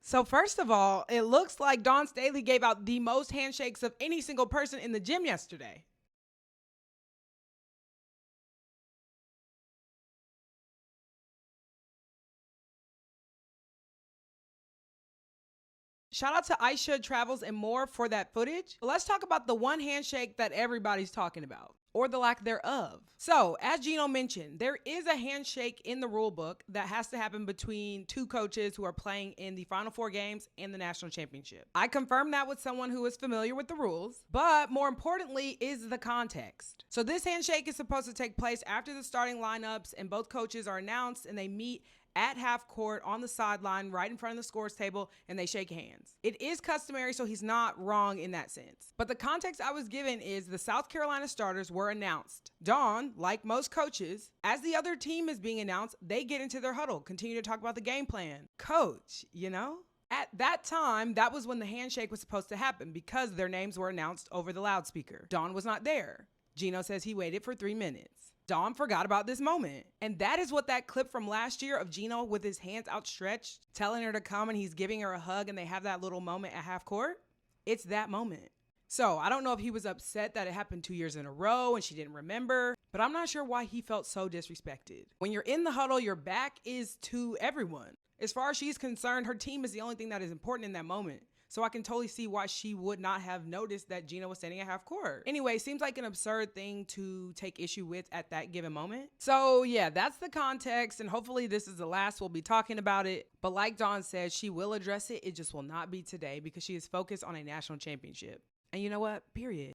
So first of all, it looks like Dawn Staley gave out the most handshakes of any single person in the gym yesterday. Shout out to Aisha Travels and more for that footage. But let's talk about the one handshake that everybody's talking about, or the lack thereof. So, as Gino mentioned, there is a handshake in the rule book that has to happen between two coaches who are playing in the Final Four games and the national championship. I confirmed that with someone who is familiar with the rules, but more importantly is the context. So, this handshake is supposed to take place after the starting lineups and both coaches are announced and they meet at half court on the sideline right in front of the scores table and they shake hands. It is customary, so he's not wrong in that sense. But the context I was given is the South Carolina starters were announced. Dawn, like most coaches, as the other team is being announced, they get into their huddle, continue to talk about the game plan. Coach, you know? At that time, that was when the handshake was supposed to happen because their names were announced over the loudspeaker. Dawn was not there. Gino says he waited for 3 minutes. Dawn forgot about this moment. And that is what that clip from last year of Gino with his hands outstretched, telling her to come and he's giving her a hug and they have that little moment at half court. It's that moment. So I don't know if he was upset that it happened 2 years in a row and she didn't remember, but I'm not sure why he felt so disrespected. When you're in the huddle, your back is to everyone. As far as she's concerned, her team is the only thing that is important in that moment. So I can totally see why she would not have noticed that Gino was standing at half court. Anyway, seems like an absurd thing to take issue with at that given moment. So yeah, that's the context, and hopefully this is the last we'll be talking about it. But like Dawn said, she will address it. It just will not be today because she is focused on a national championship. And you know what? Period.